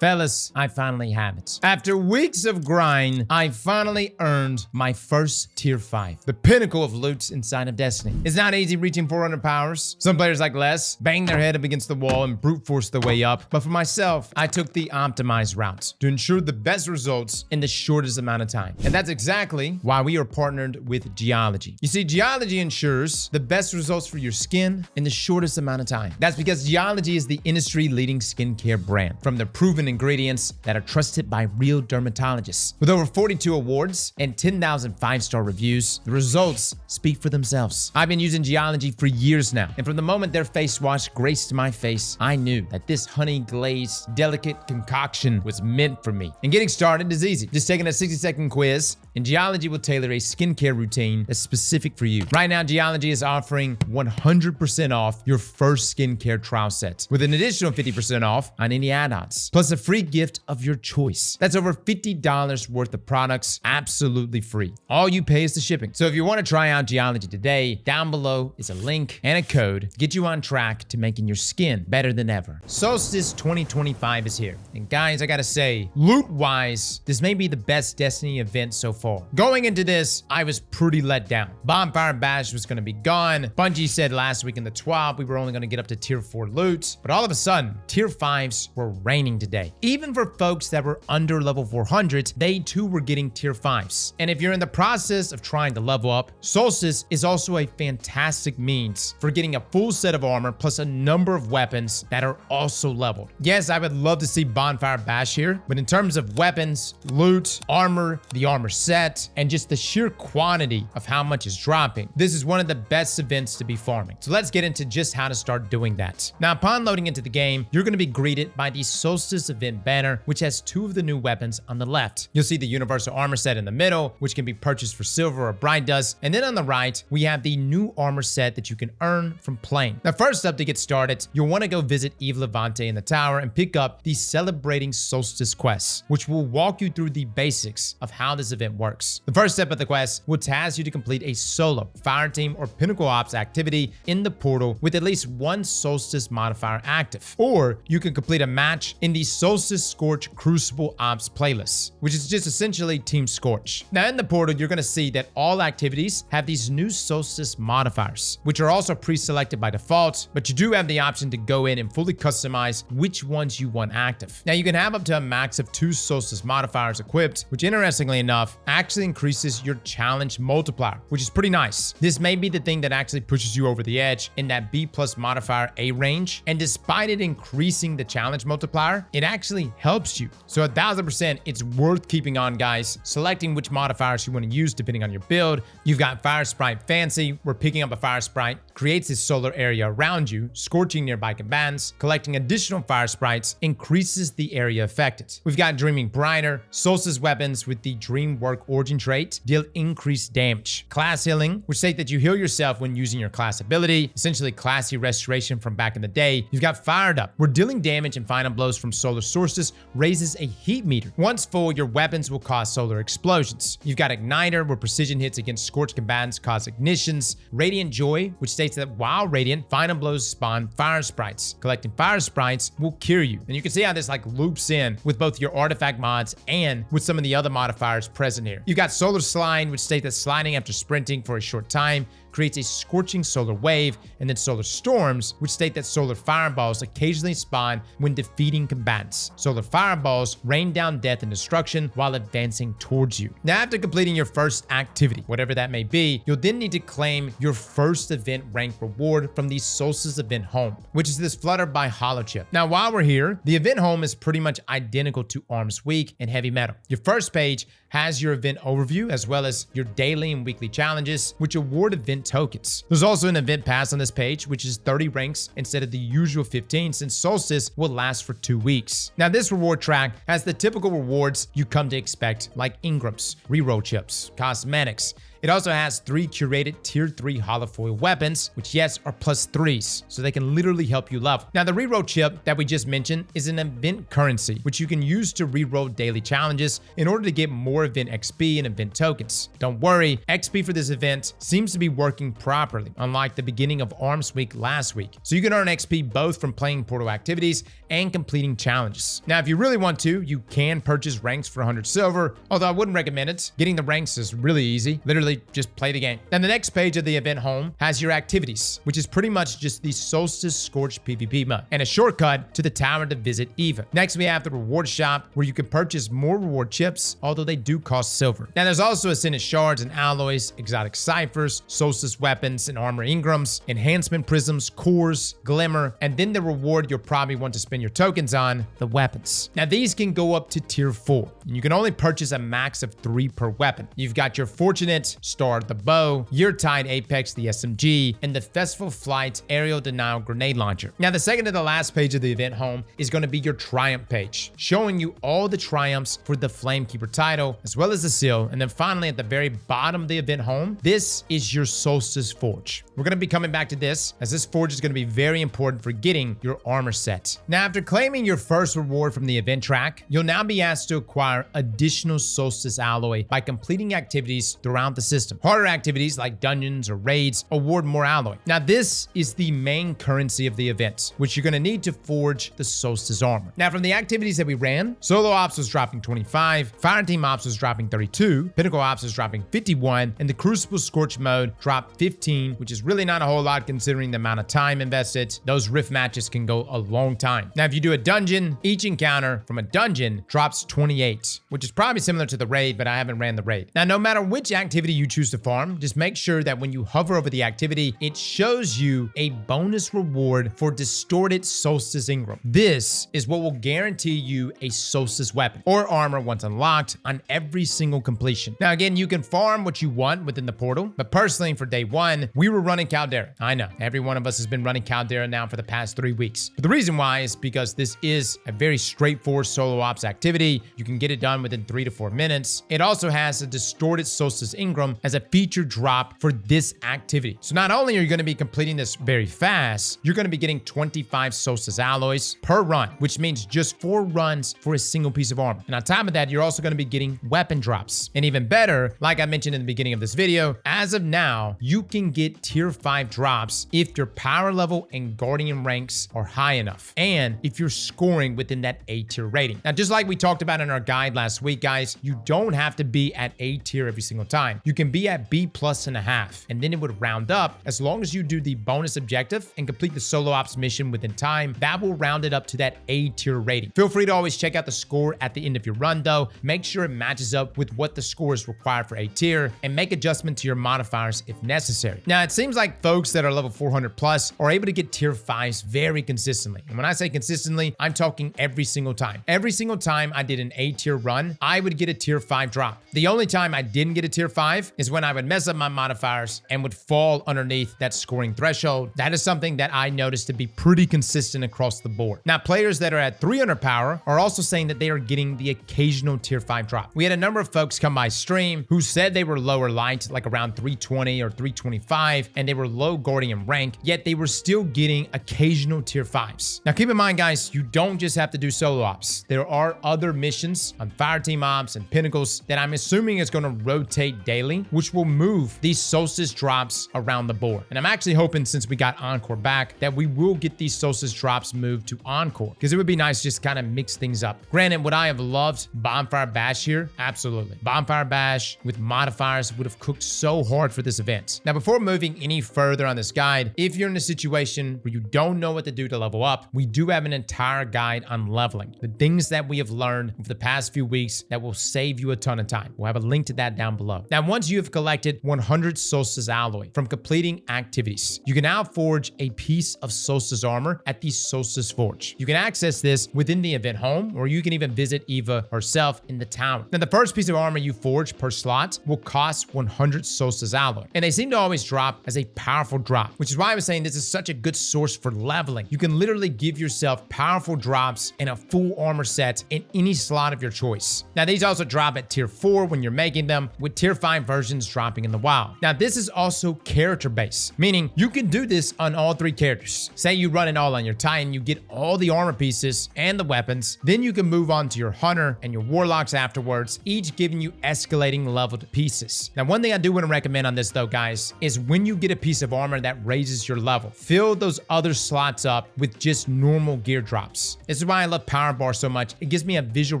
Fellas, I finally have it. After weeks of grind, I finally earned my first tier 5, the pinnacle of loot inside of Destiny. It's not easy reaching 400 powers. Some players like Les bang their head up against the wall and brute force their way up. But for myself, I took the optimized route to ensure the best results in the shortest amount of time. And that's exactly why we are partnered with Geology. You see, Geology ensures the best results for your skin in the shortest amount of time. That's because Geology is the industry-leading skincare brand. From the proven ingredients that are trusted by real dermatologists. With over 42 awards and 10,000 5-star reviews, the results speak for themselves. I've been using Geology for years now, and from the moment their face wash graced my face, I knew that this honey-glazed, delicate concoction was meant for me. And getting started is easy. Just taking a 60-second quiz, and Geology will tailor a skincare routine that's specific for you. Right now, Geology is offering 100% off your first skincare trial set, with an additional 50% off on any add-ons, plus a free gift of your choice. That's over $50 worth of products, absolutely free. All you pay is the shipping. So if you want to try out Geology today, down below is a link and a code to get you on track to making your skin better than ever. Solstice 2025 is here. And guys, I gotta say, loot-wise, this may be the best Destiny event so far. Going into this, I was pretty let down. Bonfire Bash was gonna be gone. Bungie said last week in the 12 we were only gonna get up to tier 4 loot, but all of a sudden, tier 5s were raining today. Even for folks that were under level 400, they too were getting tier 5s. And if you're in the process of trying to level up, Solstice is also a fantastic means for getting a full set of armor plus a number of weapons that are also leveled. Yes, I would love to see Bonfire Bash here, but in terms of weapons, loot, armor, the armor set, and just the sheer quantity of how much is dropping, this is one of the best events to be farming. So let's get into just how to start doing that. Now, upon loading into the game, you're going to be greeted by the Solstice event banner, which has 2 of the new weapons on the left. You'll see the universal armor set in the middle, which can be purchased for silver or bright dust. And then on the right, we have the new armor set that you can earn from playing. Now, first up, to get started, you'll want to go visit Eve Levante in the tower and pick up the Celebrating Solstice quest, which will walk you through the basics of how this event works. The first step of the quest will task you to complete a solo fire team or pinnacle ops activity in the portal with at least 1 Solstice modifier active, or you can complete a match in the Solstice Scorch Crucible Ops playlist, which is just essentially Team Scorch. Now in the portal, you're going to see that all activities have these new Solstice modifiers, which are also pre-selected by default, but you do have the option to go in and fully customize which ones you want active. Now you can have up to a max of 2 Solstice modifiers equipped, which interestingly enough actually increases your challenge multiplier, which is pretty nice. This may be the thing that actually pushes you over the edge in that B+ modifier A range, and despite it increasing the challenge multiplier, it actually helps you. So 1000%, it's worth keeping on, guys. Selecting which modifiers you want to use depending on your build. You've got Fire Sprite Fancy, where picking up a Fire Sprite creates this solar area around you, scorching nearby combatants. Collecting additional Fire Sprites increases the area affected. We've got Dreaming Brighter, Solstice Weapons with the Dream Work Origin trait, deal increased damage. Class Healing, which states that you heal yourself when using your class ability, essentially classy restoration from back in the day. You've got Fired Up, where dealing damage and final blows from solar sources raises a heat meter. Once full, your weapons will cause solar explosions. You've got Igniter, where precision hits against scorched combatants cause ignitions. Radiant Joy, which states that while radiant, final blows spawn fire sprites. Collecting fire sprites will cure you. And you can see how this like loops in with both your artifact mods and with some of the other modifiers present here. You've got Solar Slide, which states that sliding after sprinting for a short time creates a scorching solar wave, and then Solar Storms, which state that solar fireballs occasionally spawn when defeating combatants. Solar fireballs rain down death and destruction while advancing towards you. Now, after completing your first activity, whatever that may be, you'll then need to claim your first event rank reward from the Solstice event home, which is this Flutter by Holochip. Now, while we're here, the event home is pretty much identical to Arms Week and Heavy Metal. Your first page has your event overview as well as your daily and weekly challenges, which award event tokens. There's also an event pass on this page, which is 30 ranks instead of the usual 15, since Solstice will last for 2 weeks. Now, this reward track has the typical rewards you come to expect, like Ingrams, reroll chips, cosmetics, It also has 3 curated tier 3 holofoil weapons, which yes are +3s, so they can literally help you level. Now the reroll chip that we just mentioned is an event currency, which you can use to reroll daily challenges in order to get more event XP and event tokens. Don't worry, XP for this event seems to be working properly, unlike the beginning of Arms Week last week. So you can earn XP both from playing portal activities and completing challenges. Now, if you really want to, you can purchase ranks for 100 silver, although I wouldn't recommend it. Getting the ranks is really easy. Literally, just play the game. Now, the next page of the event home has your activities, which is pretty much just the Solstice Scorch PvP mode, and a shortcut to the tower to visit Eva. Next, we have the reward shop, where you can purchase more reward chips, although they do cost silver. Now, there's also Ascended Shards and Alloys, exotic ciphers, Solstice Weapons and Armor Engrams, enhancement prisms, cores, glimmer, and then the reward you'll probably want to spend your tokens on, the weapons. Now, these can go up to tier 4, and you can only purchase a max of 3 per weapon. You've got your Fortunate Star the bow, Yeartide Apex the SMG, and the Festival Flight Aerial Denial Grenade Launcher. Now, the second to the last page of the event home is going to be your Triumph page, showing you all the triumphs for the Flamekeeper title, as well as the seal. And then finally, at the very bottom of the event home, this is your Solstice Forge. We're going to be coming back to this, as this forge is going to be very important for getting your armor set. Now, after claiming your first reward from the event track, you'll now be asked to acquire additional Solstice Alloy by completing activities throughout the system. Harder activities like dungeons or raids award more alloy. Now, this is the main currency of the event, which you're going to need to forge the Solstice Armor. Now, from the activities that we ran, Solo Ops was dropping 25, Fireteam Ops was dropping 32, Pinnacle Ops was dropping 51, and the Crucible Scorch mode dropped 15, which is really not a whole lot considering the amount of time invested. Those rift matches can go a long time. Now, if you do a dungeon, each encounter from a dungeon drops 28, which is probably similar to the raid, but I haven't ran the raid. Now, no matter which activity you choose to farm, just make sure that when you hover over the activity, it shows you a bonus reward for Distorted Solstice Engram. This is what will guarantee you a Solstice weapon or armor once unlocked on every single completion. Now, again, you can farm what you want within the portal, but personally for day 1, we were running Caldera. I know, every one of us has been running Caldera now for the past 3 weeks. But the reason why is because this is a very straightforward solo ops activity. You can get it done within 3 to 4 minutes. It also has a Distorted Solstice Engram as a feature drop for this activity. So not only are you going to be completing this very fast, you're going to be getting 25 Solstice Alloys per run, which means just 4 runs for a single piece of armor. And on top of that, you're also going to be getting weapon drops. And even better, like I mentioned in the beginning of this video, as of now, you can get tier 5 drops if your power level and guardian ranks are high enough, and if you're scoring within that A tier rating. Now, just like we talked about in our guide last week, guys, you don't have to be at A tier every single time. You can be at B+1/2, and then it would round up. As long as you do the bonus objective and complete the solo ops mission within time, that will round it up to that A tier rating. Feel free to always check out the score at the end of your run though. Make sure it matches up with what the score is required for A tier, and make adjustment to your modifiers if necessary. Now, it seems like folks that are level 400 plus are able to get tier 5s very consistently. And when I say consistently, I'm talking every single time. Every single time I did an A tier run, I would get a tier 5 drop. The only time I didn't get a tier 5 is when I would mess up my modifiers and would fall underneath that scoring threshold. That is something that I noticed to be pretty consistent across the board. Now, players that are at 300 power are also saying that they are getting the occasional tier 5 drop. We had a number of folks come by stream who said they were lower light, like around 320 or 325, and they were low guardian rank, yet they were still getting occasional tier 5s. Now, keep in mind, guys, you don't just have to do solo ops. There are other missions on Fireteam Ops and Pinnacles that I'm assuming is going to rotate daily, which will move these Solstice drops around the board. And I'm actually hoping, since we got Encore back, that we will get these Solstice drops moved to Encore, because it would be nice just kind of mix things up. Granted, would I have loved Bonfire Bash here? Absolutely. Bonfire Bash with modifiers would have cooked so hard for this event. Now, before moving any further on this guide, if you're in a situation where you don't know what to do to level up, we do have an entire guide on leveling. The things that we have learned over the past few weeks that will save you a ton of time. We'll have a link to that down below. Now, once you have collected 100 Solstice Alloy from completing activities, you can now forge a piece of Solstice Armor at the Solstice Forge. You can access this within the event home, or you can even visit Eva herself in the tower. Now, the first piece of armor you forge per slot will cost 100 Solstice Alloy, and they seem to always drop as a powerful drop, which is why I was saying this is such a good source for leveling. You can literally give yourself powerful drops and a full armor set in any slot of your choice. Now, these also drop at tier 4 when you're making them, with tier 5 versions dropping in the wild. Now, this is also character based, meaning you can do this on all 3 characters. Say you run it all on your Titan, you get all the armor pieces and the weapons, then you can move on to your Hunter and your Warlocks afterwards, each giving you escalating leveled pieces. Now, one thing I do want to recommend on this though, guys, is when you get a piece of armor that raises your level, fill those other slots up with just normal gear drops. This is why I love Power Bar so much. It gives me a visual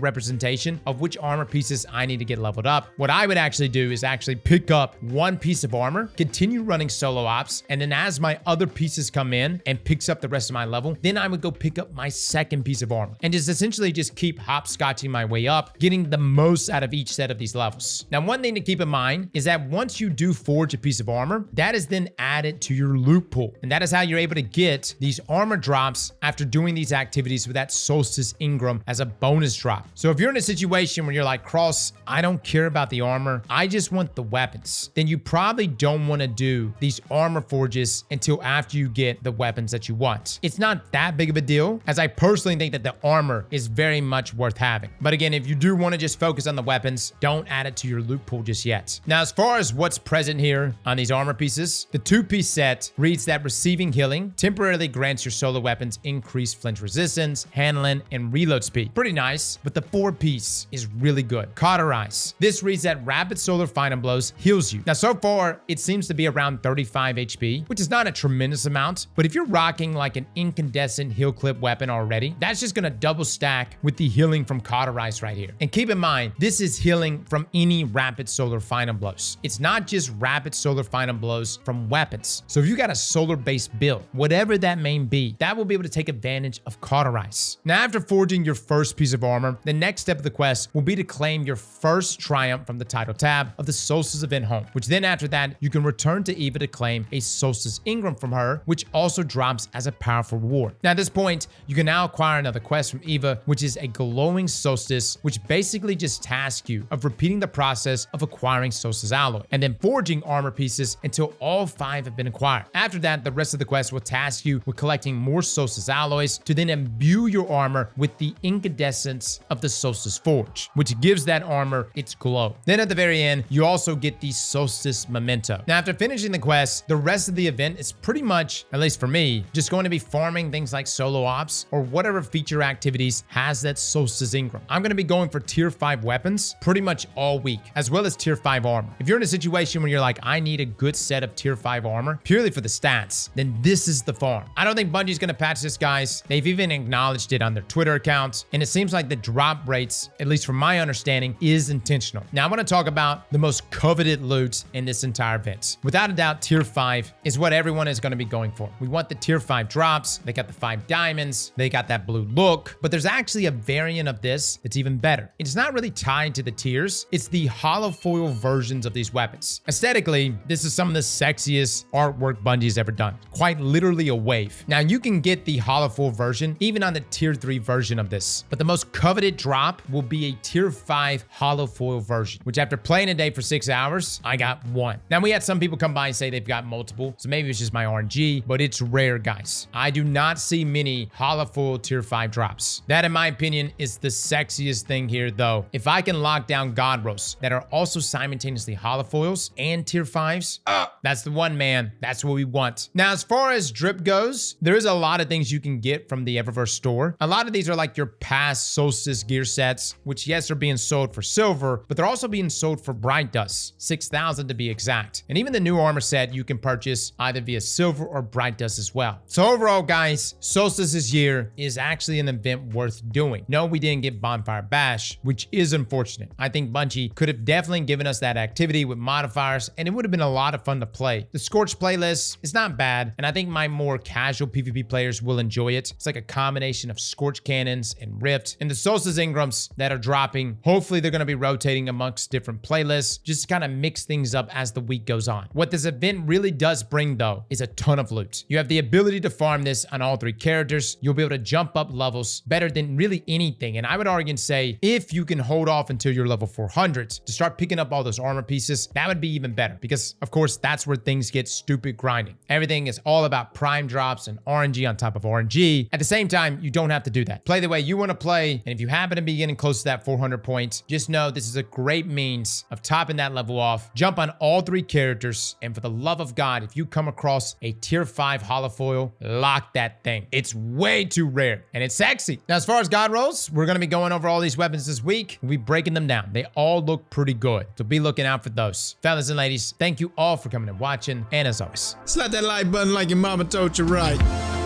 representation of which armor pieces I need to get leveled up. What I would actually do is actually pick up 1 piece of armor, continue running solo ops, and then as my other pieces come in and picks up the rest of my level, then I would go pick up my 2nd piece of armor and just essentially just keep hopscotching my way up, getting the most out of each set of these levels. Now, one thing to keep in mind is that once you do forge a piece of armor, that is then added to your loot pool. And that is how you're able to get these armor drops after doing these activities with that Solstice Ingram as a bonus drop. So if you're in a situation where you're like, Cross, I don't care about the armor, I just want the weapons, then you probably don't want to do these armor forges until after you get the weapons that you want. It's not that big of a deal, as I personally think that the armor is very much worth having. But again, if you do want to just focus on the weapons, don't add it to your loot pool just yet. Now, as far as what's present here on these armor pieces, the 2-piece set reads that receiving healing temporarily grants your solo weapons increased flinch resistance, handling, and reload speed. Pretty nice, but the 4-piece is really good. Cauterize. This reads that rapid solar final blows heals you. Now, so far, it seems to be around 35 HP, which is not a tremendous amount, but if you're rocking like an incandescent heal clip weapon already, that's just gonna double stack with the healing from Cauterize right here. And keep in mind, this is healing from any rapid solar final blows. It's not just rapid solar final blows from weapons. So if you got a solar-based build, whatever that may be, that will be able to take advantage of Cauterize. Now, after forging your first piece of armor, the next step of the quest will be to claim your first triumph from the title tab of the Solstice event home, which then after that, you can return to Eva to claim a Solstice Ingram from her, which also drops as a powerful reward. Now, at this point, you can now acquire another quest from Eva, which is a glowing Solstice, which basically just tasks you of repeating the process of acquiring Solstice Alloy, and then forging armor pieces until all 5 have been acquired. After that, the rest of the quest will task you with collecting more Solstice Alloys to then imbue your armor with the incandescence of the Solstice Forge, which gives that armor its glow. Then at the very end, you also get the Solstice Memento. Now, after finishing the quest, the rest of the event is pretty much, at least for me, just going to be farming things like solo ops or whatever feature activities has that Solstice Ingram. I'm going to be going for tier 5 weapons pretty much all week, as well as tier 5 armor. If you're in a situation where you're like, I need a good set of tier 5 armor purely for the stats, then this is the farm. I don't think Bungie's going to patch this, guys. They've even acknowledged it on their Twitter account, and it seems like the drop rates, at least from my understanding, is intentional. Now, I want to talk about the most coveted loot in this entire event. Without a doubt, tier 5 is what everyone is going to be going for. We want the tier 5 drops. They got the 5 diamonds. They got that blue look, but there's actually a variant of this that's even better. It's not really tied to the tiers. It's the holofoil versions of these weapons. Aesthetically, this is some of the sexiest artwork Bungie's ever done. Quite literally a wave. Now, you can get the holofoil version even on the tier 3 version of this, but the most coveted drop will be a tier 5 holofoil version, which after playing a day for 6 hours, I got 1. Now, we had some people come by and say they've got multiple, so maybe it's just my RNG, but it's rare, guys. I do not see many holofoil tier 5 drops. That, in my opinion, is the sexiest thing here, though. If I can lock down Godros that are also simultaneously holofoils and tier 5s, that's the one, man. That's what we want. Now, as far as drip goes, there is a lot of things you can get from the Eververse store. A lot of these are like your past Solstice gear sets, which yes, are being sold for silver, but they're also being sold for bright dust, 6,000 to be exact. And even the new armor set you can purchase either via silver or bright dust as well. So overall, guys, Solstice this year is actually an event worth doing. No, we didn't get Bonfire Bash, which is unfortunate. I think Bungie could have definitely given us that activity with modifiers, and it would have been a lot of fun to play. The Scorch playlist is not bad, and I think my more casual PvP players will enjoy it. It's like a combination of Scorch cannons and Rift, and the Solstice Ingrams that are dropping, hopefully they're going to be rotating amongst different playlists, just to kind of mix things up as the week goes on. What this event really does bring, though, is a ton of loot. You have the ability to farm this on all 3 characters. You'll be able to jump up levels better than really anything, and I would argue and say, if you can hold off until you're level 400 to start picking up all those armor pieces, that would be even better, because of course that's where things get stupid grinding. Everything is all about prime drops and RNG on top of RNG. At the same time, you don't have to do that. Play the way you want to play, and if you happen to be getting close to that 400 points, just know this is a great means of topping that level off. Jump on all 3 characters. And for the love of God, if you come across a tier 5 holofoil, lock that thing. It's way too rare and it's sexy. Now, as far as God rolls, we're going to be going over all these weapons this week. We'll be breaking them down. They all look pretty good. So be looking out for those. Fellas and ladies, thank you all for coming and watching. And as always, Slap that like button like your mama told you right.